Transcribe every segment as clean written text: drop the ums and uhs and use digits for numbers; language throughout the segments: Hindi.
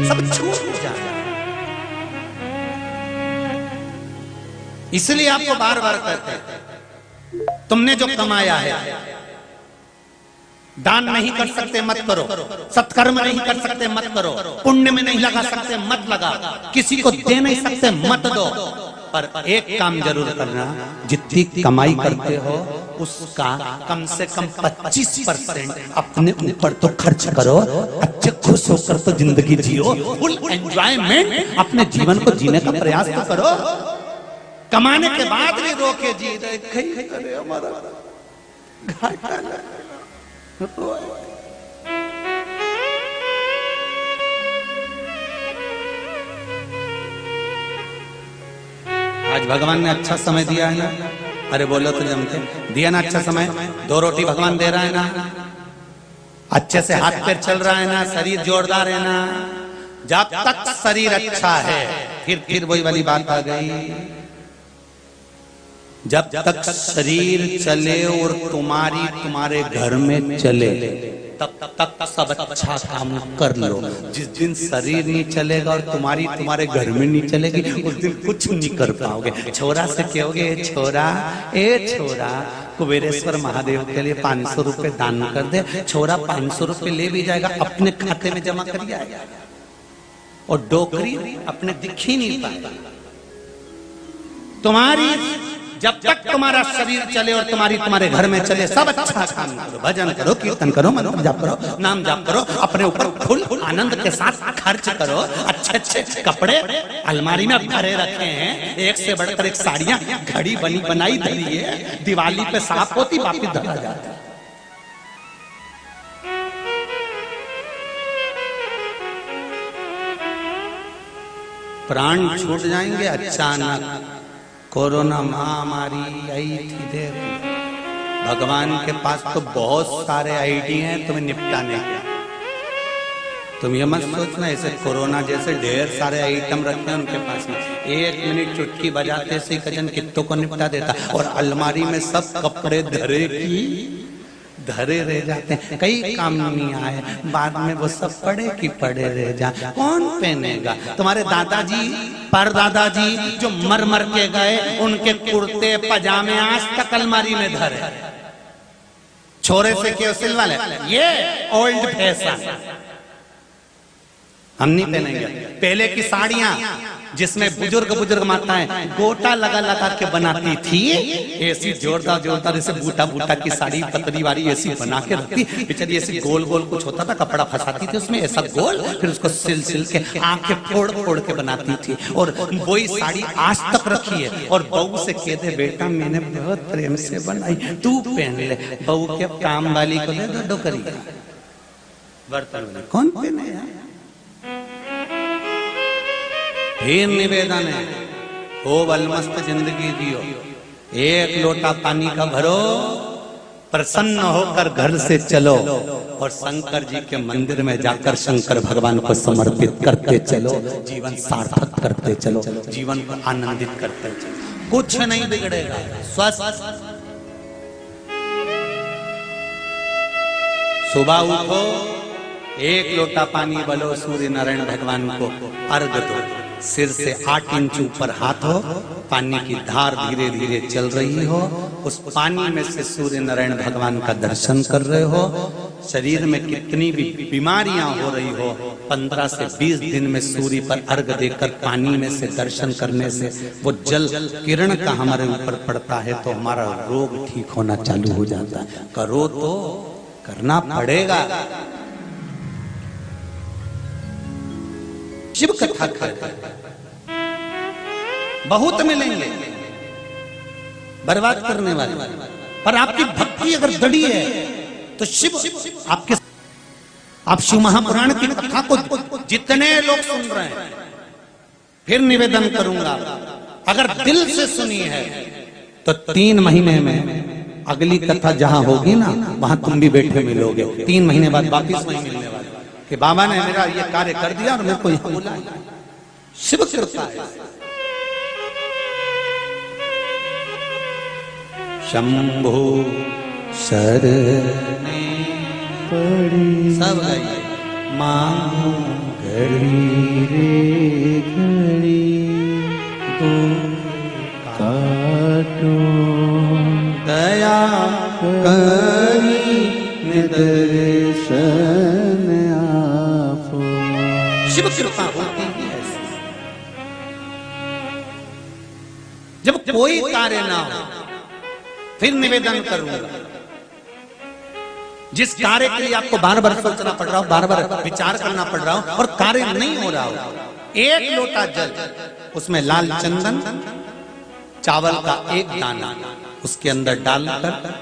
सब छूट जाए। इसलिए आपको बार बार कहते हैं, तुमने जो कमाया है, दान नहीं कर सकते मत करो, सत्कर्म नहीं कर सकते मत करो, पुण्य में नहीं लगा सकते मत लगा, किसी को दे नहीं सकते मत दो, पर एक काम जरूर करना, जितनी कमाई करते हो उसका कम से कम 25% अपने ऊपर तो खर्च करो। अच्छे खुश होकर तो जिंदगी जियो, फुल एंजॉयमेंट अपने जीवन को जीने का प्रयास तो करो। कमाने के बाद भी रोके जी रहे, हमारा घाटा आज भगवान ने अच्छा समय दिया है ना, अरे बोलो तो जमते, दिया ना अच्छा समय, 2 रोटी भगवान दे रहा है ना, अच्छे से हाथ पैर चल रहा है ना, शरीर जोरदार है ना। जब तक शरीर अच्छा है, फिर वही वाली बात आ गई, जब तक शरीर चले और तुम्हारे घर में चले, तब तक सब अच्छा काम कर लो। जिस दिन शरीर नहीं चलेगा और तुम्हारे घर में नहीं चलेगी, उस दिन कुछ नहीं कर पाओगे। छोरा से कहोगे, छोरा कुबेरेश्वर महादेव के लिए 500 रुपए दान कर दे, छोरा 500 रुपए ले भी जाएगा, अपने खाते में जमा कर आएगा, और डोकरी अपने दिख ही नहीं पाएगा। जब तक तुम्हारा शरीर चले और तुम्हारे घर में चले, सब अच्छा काम करो, भजन करो, कीर्तन करो, मंत्र जाप करो, नाम जाप करो, अपने ऊपर फुल आनंद के साथ खर्च करो। अच्छे कपड़े अलमारी में भरे रखे हैं, एक से बढ़कर एक साड़ियां, घड़ी बनी बनाई धरी है, दिवाली पे साफ होती, वापिस धरा जाता। प्राण छूट जाएंगे अचानक। कोरोना महामारी आई थी, देखो भगवान के पास तो बहुत सारे आइडिया हैं तुम्हें निपटाने के। तुम ये मत सोचना ऐसे कोरोना जैसे ढेर सारे आइटम रखे हैं उनके पास में, 1 मिनट चुटकी बजाते से कजन कित्तों को निपटा देता। और अलमारी में सब कपड़े धरे रह जाते हैं, कई काम नहीं आए, बाद में वो सब पड़े रह जाए, कौन पहनेगा? तुम्हारे दादाजी परदादाजी जो मर के गए, उनके कुर्ते पजामे आज तक अलमारी में धरे। छोरे से क्यों सिलवा ले, ये ओल्ड फैशन, हम नहीं पहनेंगे। पहले की साड़ियां जिसमें बुजुर्ग माताएं गोटा लगा के बनाती थी, ऐसी जोरदार ऐसे बूटा की साड़ी पतली वाली ऐसी बना के रखती, बेचारी ऐसी गोल कुछ होता था, कपड़ा फंसाती थी उसमें ऐसा गोल, फिर उसको सिल के आंखें फोड़ के बनाती थी। और वही साड़ी आज तक रखी है। और बहू से कहते, बेटा मैंने बहुत प्रेम से बनाई, तू पहन ले। बहू के काम वाली को दे दो डोकरी, बर्तन कौन पहने यार? फिर निवेदन है, हो बलमस्त जिंदगी जियो, 1 लोटा पानी का भरो, प्रसन्न होकर घर से चलो, और शंकर जी के मंदिर में जाकर शंकर भगवान को समर्पित करते चलो, जीवन सार्थक करते चलो, जीवन को आनंदित करते चलो, कुछ नहीं बिगड़ेगा। स्वस्थ सुबह उठो, 1 लोटा पानी भलो, सूर्य नारायण भगवान को अर्घ दो, सिर से 8 इंच ऊपर हाथ हो, पानी की धार धीरे धीरे चल रही हो, उस पानी में से सूर्य नारायण भगवान का दर्शन कर रहे हो। शरीर में कितनी भी बीमारियां हो रही हो, 15 से 20 दिन में सूर्य पर अर्घ देकर पानी में से दर्शन करने से वो जल किरण का हमारे ऊपर पड़ता है, तो हमारा रोग ठीक होना चालू हो जाता है। करो तो करना पड़ेगा। शिव कथा कर बहुत मिलेंगे बर्बाद करने वाले, पर आपकी भक्ति अगर दड़ी है तो शिव आपके, आप शिव महापुराण की कथा को जितने लोग सुन रहे हैं, फिर निवेदन करूंगा, अगर दिल से सुनी है तो 3 महीने में अगली कथा जहां होगी ना, वहां तुम भी बैठे मिलोगे। 3 महीने बाद वापिस वहीं मिलने वाले कि बाबा ने मेरा ये कार्य कर दिया और मेरे को यहां बुलाया। शिव कृपा है। शंभु शरणे पड़ी, सब गाइए, मांगो घड़ी रे घड़ी तो काटो दया करी दर्शन आपो। शिव कृपा होती है ऐसी। जब कोई कार्य ना हो फिर निवेदन करूंगा। जिस कार्य के लिए आपको बार बार सोचना पड़ रहा हो, बार बार विचार करना पड़ रहा हो और कार्य नहीं हो रहा हो, एक लोटा जल, उसमें लाल चंदन, चावल का एक दाना उसके अंदर डालकर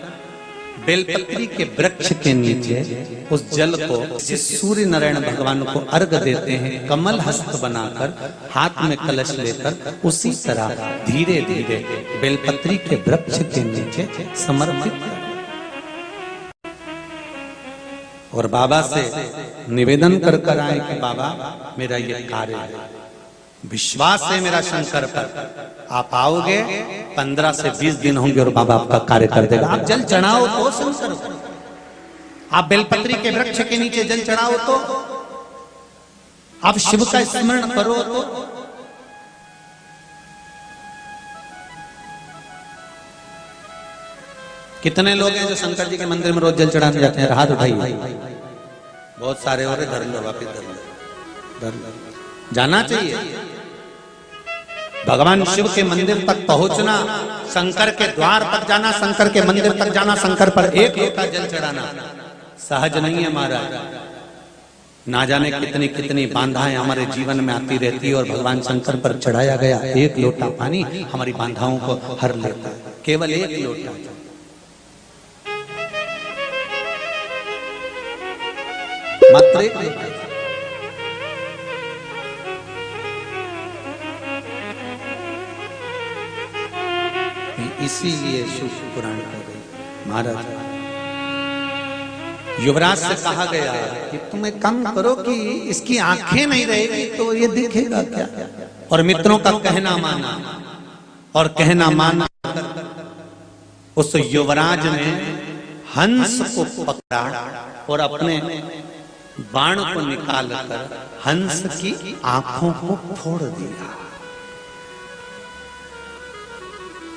बेलपत्री के वृक्ष के नीचे उस जल को सूर्य नारायण भगवान को अर्घ देते हैं। कमल हस्त बनाकर हाथ में कलश लेकर उसी तरह धीरे धीरे बेलपत्री के वृक्ष के नीचे समर्पित कर और बाबा से निवेदन कर कर आए कि बाबा मेरा ये कार्य है, विश्वास है मेरा शंकर पर, आप आओगे 15 से 20 दिन होंगे और बाबा आपका कार्य कर देगा। आप जल चढ़ाओ तो शंकर, आप बेलपत्री के वृक्ष के नीचे जल चढ़ाओ तो, आप शिव का स्मरण करो तो। कितने लोग हैं जो शंकर जी के मंदिर में रोज जल चढ़ाने जाते हैं? हाथ उठाइए। बहुत सारे हो रहे, धर लो, वापिस धर लो। जाना चाहिए भगवान शिव के मंदिर तक पहुंचना, शंकर के द्वार तक जाना, शंकर के मंदिर तक जाना, शंकर पर एक लोटा जल चढ़ाना सहज नहीं है महाराज। ना जाने कितनी कितनी बाधाएं हमारे जीवन में आती रहती है और भगवान शंकर पर चढ़ाया गया एक लोटा पानी हमारी बाधाओं को हर लेता है। केवल एक लोटा, मात्र एक लोटा। इसीलिए शिव पुराण हो गई। महाराज युवराज से कहा गया कि तुम एक काम करो कि इसकी आंखें नहीं रहेगी तो ये दिखेगा क्या? और मित्रों का कहना माना और कहना माना उस युवराज ने हंस को पकड़ा और अपने बाण को निकालकर हंस की आंखों को फोड़ दिया।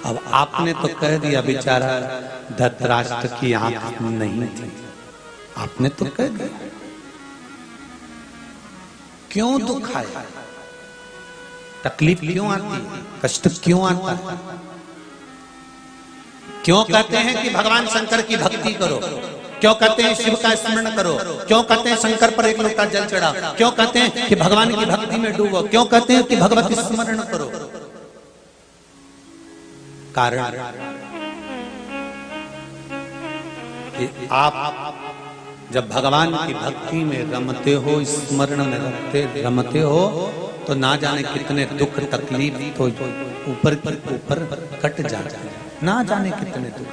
अब आपने तो कह दिया बेचारा धृतराष्ट्र की आंख नहीं थी, आपने तो कह दिया, क्यों दुख आया, तकलीफ क्यों आती है, कष्ट क्यों आता है? क्यों कहते हैं कि भगवान शंकर की भक्ति करो? क्यों कहते हैं शिव का स्मरण करो? क्यों कहते हैं शंकर पर एक लोटा जल चढ़ाओ? क्यों कहते हैं कि भगवान की भक्ति में डूबो? क्यों कहते हैं कि भगवत स्मरण करो? कारण कि आप जब भगवान की भक्ति में रमते हो, स्मरण में रमते हो, तो ना जाने कितने दुख तकलीफ तो ऊपर कट जाते हैं, ना जाने कितने दुख।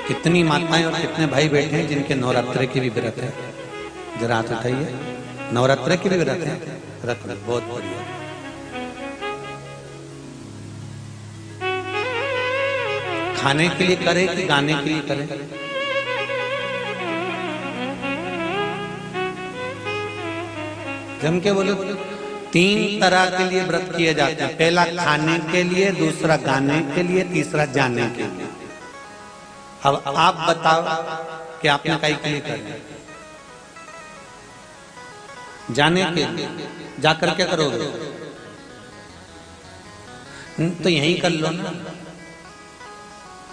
कितनी माताएं और कितने भाई बैठे हैं जिनके नवरात्रे की भी व्रत है? जरा हाथ उठाइए। नवरात्रे की भी व्रत है? व्रत बहुत बढ़िया। खाने के लिए करे कि गाने के लिए करे? जम के बोलो। 3 तरह के लिए व्रत किए जाते हैं। पहला खाने के लिए, दूसरा गाने के लिए, तीसरा जाने के लिए। अब आप बताओ कि आपने कई के लिए करना? जाने के लिए जाकर क्या करोगे? तो यहीं कर लो ना।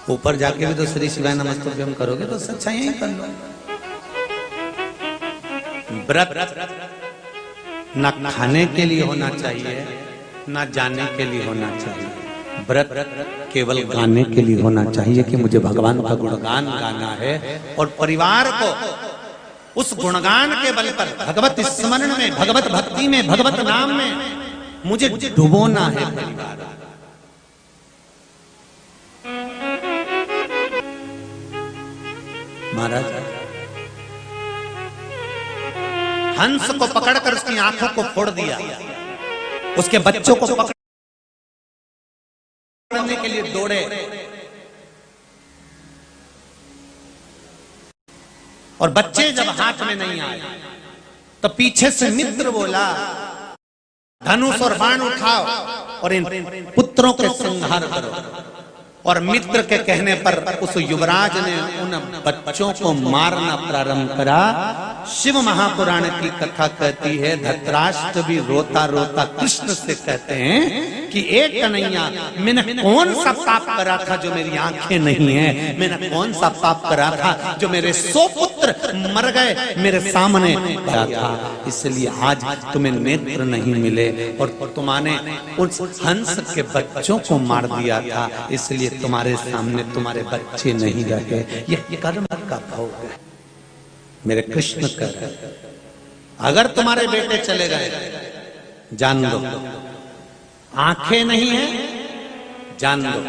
ऊपर जाके भी तो श्री शिवाय नमस्तुभ्यम करोगे तो अच्छा यहीं कर लो। व्रत ना खाने के लिए होना चाहिए, ना जाने के लिए होना चाहिए। व्रत केवल गाने के लिए होना चाहिए कि मुझे भगवान का गुणगान गाना है और परिवार को उस गुणगान के बल पर भगवत स्मरण में, भगवत भक्ति में, भगवत नाम में मुझे डुबोना है परिवार। महाराज हंस को पकड़कर उसकी आंखों को फोड़ दिया, उसके बच्चों को पकड़ने के लिए दौड़े, और बच्चे जब हाथ में नहीं आए तो पीछे से मित्र बोला, धनुष और बाण उठाओ और इन पुत्रों के संहार करो। और मित्र के कहने पर उस युवराज ने उन बच्चों को मारना प्रारंभ करा। शिव महापुराण की कथा कहती है, धृतराष्ट्र भी रोता रोता कृष्ण से कहते हैं कि एक कन्हैया, मैंने कौन सा पाप करा था जो मेरी आंखें नहीं है, मैंने कौन सा पाप करा था जो मेरे 100 पुत्र मर गए मेरे सामने था, इसलिए आज तुम्हें नेत्र नहीं मिले और तुम्हारे उस हंस के बच्चों को मार दिया था, इसलिए तुम्हारे सामने तुम्हारे बच्चे नहीं रहे। यह कर्म का भोग है। मेरे कृष्ण कह रहे, अगर तुम्हारे बेटे चले गए जान लो, आंखें नहीं है जान लो,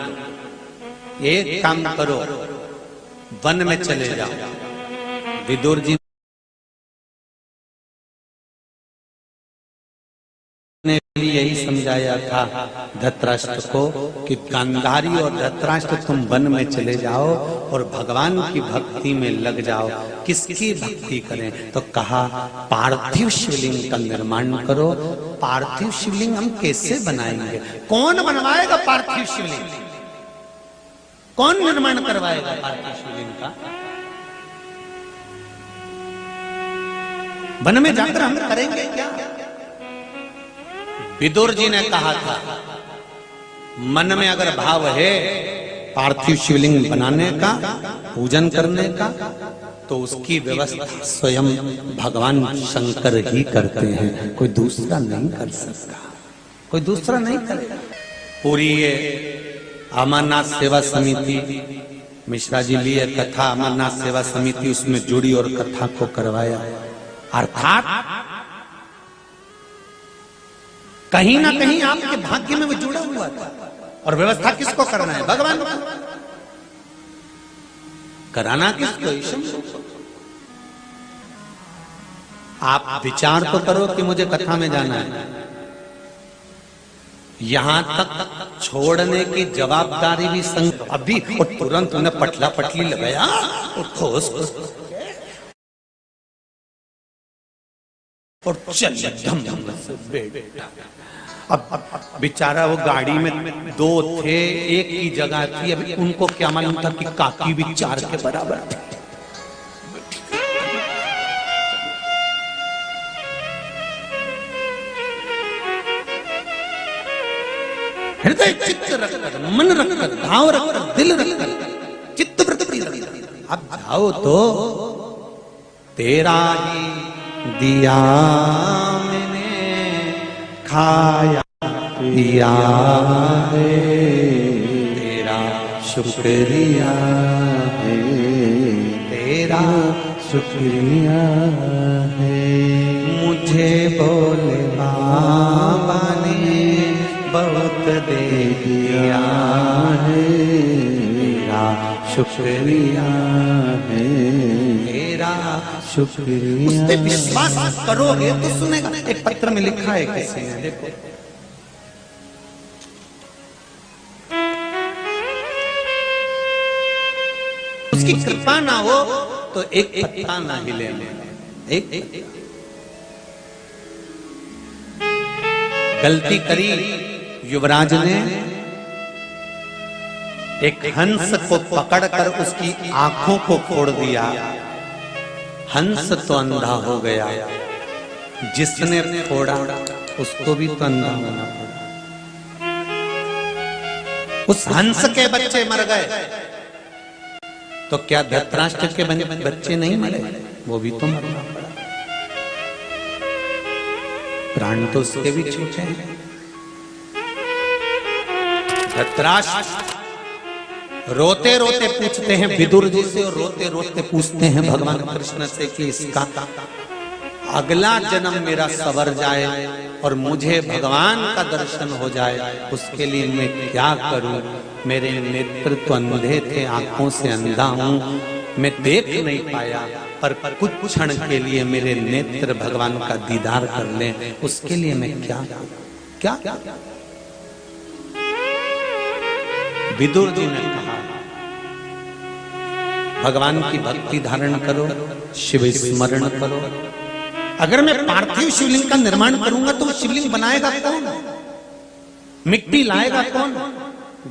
एक काम करो, वन में चले जाओ। विदुर जी ने यही समझाया था धृतराष्ट्र को कि गांधारी और धृतराष्ट्र तुम वन में चले जाओ और भगवान की भक्ति में लग जाओ। किसकी भक्ति करें? तो कहा पार्थिव शिवलिंग का निर्माण करो। पार्थिव शिवलिंग हम कैसे बनाएंगे? कौन बनवाएगा पार्थिव शिवलिंग? कौन निर्माण करवाएगा पार्थिव शिवलिंग का? वन में जाकर हम करेंगे क्या? विदुर जी ने कहा था, मन में अगर भाव है पार्थिव शिवलिंग बनाने का, पूजन करने का, तो उसकी व्यवस्था स्वयं भगवान शंकर ही करते हैं, कोई दूसरा नहीं कर सकता, कोई दूसरा नहीं करेगा। पूरी ये अमरनाथ सेवा समिति, मिश्रा जी लिए कथा अमरनाथ सेवा समिति उसमें जुड़ी और कथा को करवाया। अर्थात कहीं ना कहीं आपके भाग्य में वो जुड़ा हुआ था। और व्यवस्था किसको करना है? भगवान को। कराना किसको? आप विचार तो करो कि मुझे कथा में जाना है, यहां तक छोड़ने की जवाबदारी भी संग अभी और तुरंत उन्हें पटला पटली लगाया और ठोस और चल धम धम बेटा। अब बेचारा वो गाड़ी में 2 थे, एक की जगह थी, अभी उनको क्या मालूम था कि काकी भी 4 के बराबर थी। हृदय चित्त रखकर, मन रखकर, भाव रखकर, दिल रखकर, चित्त वृत्ति रखकर अब जाओ तो तेरा ही दिया मैंने खाया पिया है, तेरा शुक्रिया है, तेरा शुक्रिया है। मुझे बोले बाबा ने बहुत दे दिया है, तेरा शुक्रिया है, तेरा शुक्रिया। उस पे विश्वास करोगे तो सुनेगा। एक पत्र में लिखा है किसी ने, देखो, उसकी कृपा ना हो तो एक पत्ता ना हिले। एक गलती करी युवराज ने, एक हंस को पकड़कर उसकी आंखों को फोड़ दिया। हंस तो अंधा हो गया, जिसने फोड़ा उसको भी तो अंधा होना पड़ा। उस हंस के बच्चे मर गए तो क्या धृतराष्ट्र के बच्चे नहीं मरे? वो भी तो मरना पड़ा। प्राण तो उसके भी छूटे हैं। धृतराष्ट्र रोते रोते पूछते हैं विदुर जी से, और रोते रोते पूछते हैं भगवान कृष्ण से कि इसका अगला जन्म मेरा सवर जाए और मुझे भगवान का दर्शन हो जाए, उसके लिए मैं क्या करूं? मेरे नेत्र तो अंधे थे, आंखों से अंधा हूं, मैं देख नहीं पाया। पर कुछ क्षण के लिए मेरे नेत्र भगवान का दीदार कर लें, उसके लिए मैं क्या क्या विदुर जी ने कहा, भगवान की भक्ति धारण करो, शिव स्मरण करो। अगर मैं पार्थिव शिवलिंग का निर्माण करूंगा तो शिवलिंग बनाएगा कौन? मिट्टी लाएगा कौन?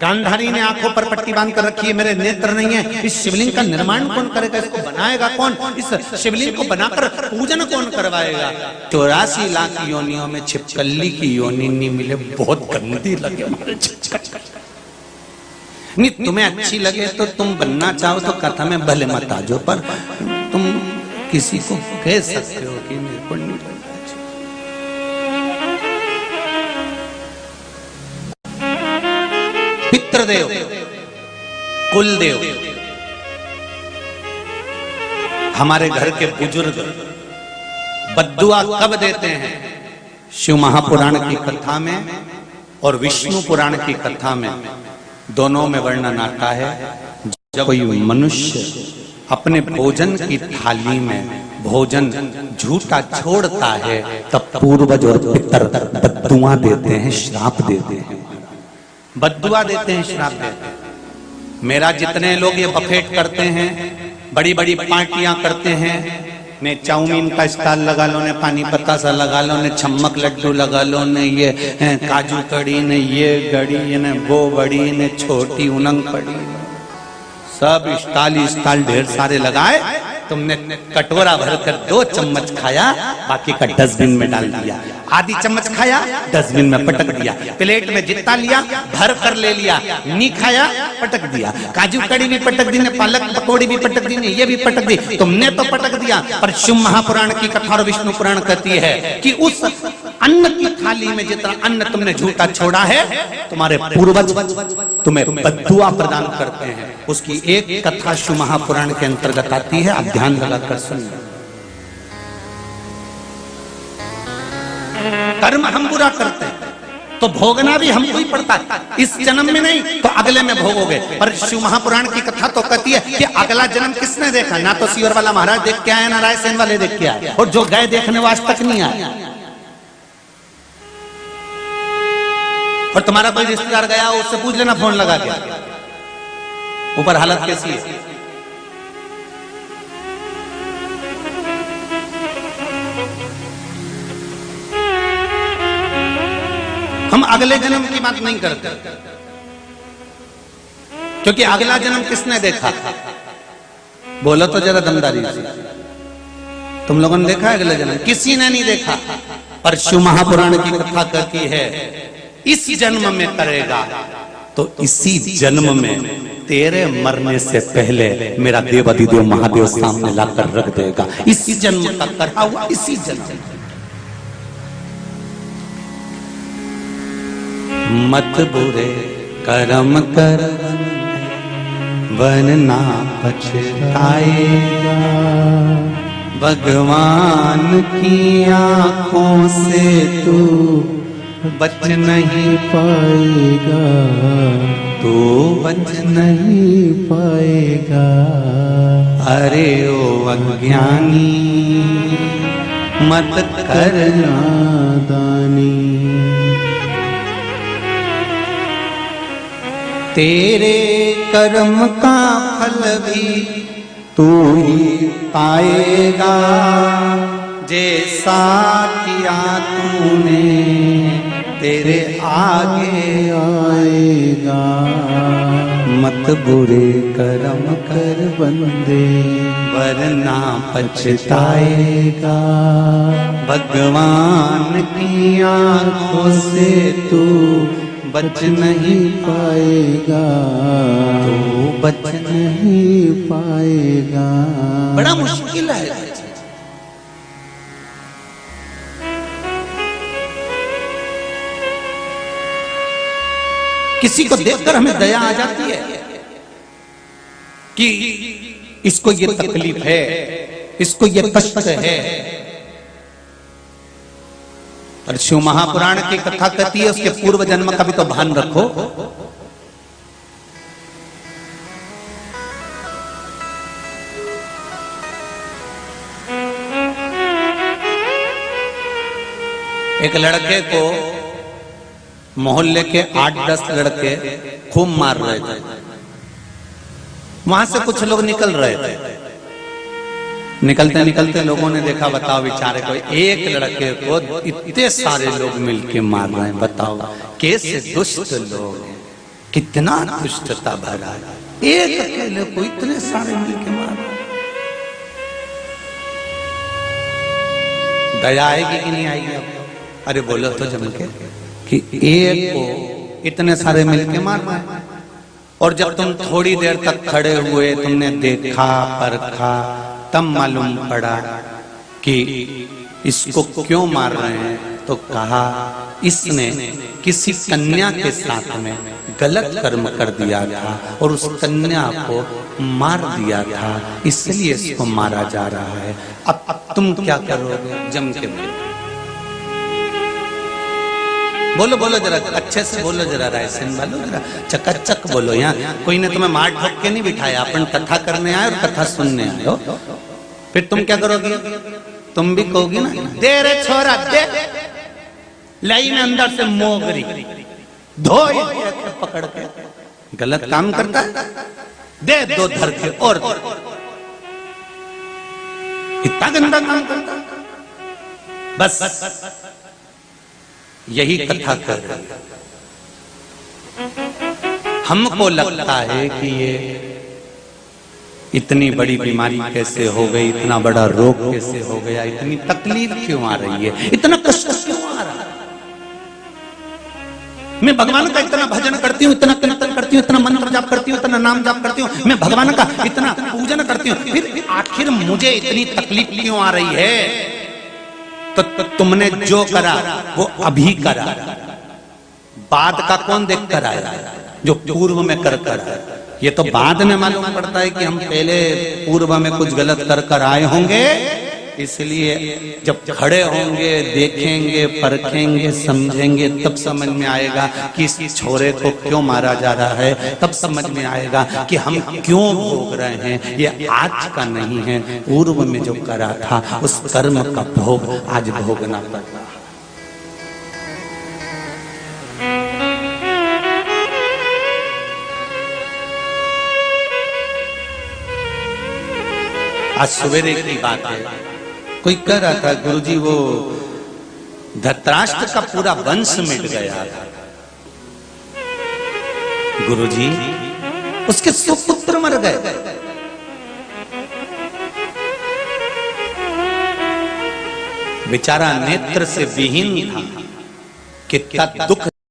गांधारी ने आंखों पर पट्टी बांध कर रखी है, मेरे नेत्र नहीं है, इस शिवलिंग का निर्माण कौन करेगा? इसको बनाएगा कौन? इस शिवलिंग को बनाकर पूजन कौन करवाएगा? 84 लाख योनियों में छिपकली की योनि नहीं मिले, बहुत गंदी लगे हमारे नहीं। तुम्हें अच्छी लगे तो तुम बनना चाहो तो कथा में भले मत आ जाओ, पर तुम किसी को कह सकते हो कि मेरे को नहीं बनना चाहिए। पितृदेव, कुलदेव, हमारे घर के बुजुर्ग बद्दुआ कब देते हैं? शिव महापुराण की कथा में और विष्णु पुराण की कथा में, दोनों में वर्णन आता है। जब कोई मनुष्य अपने भोजन की थाली में भोजन झूठा छोड़ता है, तब पूर्वज और पितर बद्दुआ देते हैं, श्राप देते हैं, बद्दुआ देते हैं, श्राप देते हैं। मेरा जितने लोग ये बफेट करते हैं, बड़ी बड़ी पार्टियां करते हैं, ने चाउमीन का स्टॉल लगा लो, ने पानी पत्ता सा लगा लो, ने छम्मक लड्डू लगा लो, ने ये काजू कड़ी, ने ये गड़ी, ने वो बड़ी, ने छोटी उनंग पड़ी, सब स्टाल ढेर सारे लगाए। तुमने कटोरा भरकर 2 चम्मच खाया, बाकी का डस्टबिन में डाल दिया। आधी चम्मच खाया, डस्टबिन में पटक दिया। प्लेट में जितना लिया भर कर ले लिया, नहीं खाया पटक दिया। काजू कड़ी भी पटक दी, ने पालक पकौड़ी भी पटक दी, ने ये भी पटक दी, तुमने तो पटक दिया। पर शिव महापुराण की कथा और विष्णु पुराण कहती है कि उस अन्न की थाली में जितना अन्न तुमने झूठा छोड़ा है, तुम्हारे पूर्वज तुम्हें बद्दुआ प्रदान करते हैं। उसकी एक कथा शिव महापुराण के अंतर्गत आती है, आप ध्यान लगाकर सुनिए। कर्म हम बुरा करते हैं तो भोगना भी हमको ही पड़ता है, इस जन्म में नहीं तो अगले में भोगोगे। पर शिव महापुराण की कथा तो कहती है कि अगला जन्म किसने देखा? ना तो सीवर वाला महाराज देख के आया, ना रायसेन वाले देख के आए, और जो गए देखने वो आज तक नहीं आया। और तुम्हारा कोई रिश्तेदार गया, उससे पूछ लेना फोन लगा के, ऊपर हालत कैसी है। हम अगले जन्म की बात नहीं करते, क्योंकि अगला जन्म किसने देखा? बोलो तो जरा दमदारी से, तुम लोगों ने देखा है अगले जन्म? किसी ने नहीं देखा। पर शिव महापुराण की कथा कहती है इस जन्म में करेगा तो इसी जन्म में तेरे मरने से पहले मेरा देवाधिदेव महादेव सामने लाकर रख देगा। इसी जन्म का करा हुआ, इसी जन्म। मत बुरे कर्म कर वरना पछताएगा, भगवान की आंखों से तू बच नहीं पाएगा, तू बच नहीं पाएगा। अरे ओ अज्ञानी मत करना दानी, तेरे कर्म का फल भी तू ही पाएगा, जैसा किया तूने तेरे आगे आएगा। मत बुरे कर्म कर बंदे वरना पछताएगा, भगवान की आंखों से तू बच नहीं पाएगा, तू बच नहीं पाएगा। बड़ा मुश्किल है। किसी को देखकर हमें दया आ जाती है कि इसको ये तकलीफ है, इसको ये कष्ट है। पर शिव महापुराण की कथा कहती है उसके पूर्व जन्म का भी तो भान रखो। एक लड़के को मोहल्ले के 8-10 लड़के खूब मार रहे थे। वहां से कुछ लोग निकल रहे थे। निकलते निकलते लोगों ने देखा, बताओ बेचारे को एक लड़के को इतने सारे लोग मिलके मार रहे हैं। बताओ कैसे दुष्ट लोग हैं, कितना दुष्टता भरा है। एक अकेले को इतने सारे मिलके मार रहे हैं। दया आएगी कि नहीं आएगी आपको? अरे बोलो तो जम के कि एक को इतने सारे मिलके मार रहे हैं। और जब तुम थोड़ी देर तक खड़े हुए, तुमने देखा परखा, तब मालूम पड़ा कि इसको क्यों मार रहे हैं, तो कहा इसने किसी कन्या के साथ में गलत कर्म कर दिया था और उस कन्या को मार दिया था, इसलिए इसको मारा जा रहा है। अब तुम क्या करोगे? जम के बोलो, बोलो जरा अच्छे से बोलो, जरा रायसेन वालों जरा चकाचक बोलो। यहाँ कोई ने तुम्हें मार ठोक के नहीं बिठाया, अपन कथा करने आए और कथा सुनने आए हो। फिर तुम क्या करोगे? तुम भी कहोगे ना, दे रे छोरा दे, लाई में अंदर से मोगरी धो पकड़ के। गलत काम करता है, दे दो धर के और इतना गंदा काम करता है। बस यही कथा कर रही है। हमको लगता है कि ये इतनी बड़ी बीमारी कैसे हो गई, इतना बड़ा रोग कैसे हो गया, इतनी तकलीफ क्यों आ रही है, इतना कष्ट क्यों आ रहा है। मैं भगवान का इतना भजन करती हूँ, इतना कीर्तन करती हूँ, इतना मंत्र जाप करती हूँ, इतना नाम जाप करती हूँ, मैं भगवान का इतना पूजन करती हूँ, फिर आखिर मुझे इतनी तकलीफ क्यों आ रही है? तो तुमने जो करा वो अभी करा, बाद का कौन देख कर आया? जो पूर्व में कर आया। ये तो बाद में मालूम पड़ता है कि हम पहले पूर्व में कुछ गलत कर आए होंगे, इसलिए जब खड़े होंगे, देखेंगे, परखेंगे, समझेंगे, तब समझ में आएगा कि इस छोरे को क्यों मारा जा रहा है। तब समझ में आएगा कि हम क्यों भोग रहे हैं। ये आज का नहीं है, पूर्व में जो करा था उस कर्म का भोग आज भोगना पड़ रहा है। आज सवेरे की बात है, कोई कह रहा था गुरुजी वो धृतराष्ट्र का पूरा वंश मिट गया था। गुरुजी उसके सुपुत्र मर गए। बेचारा नेत्र से विहीन था, कितना दुख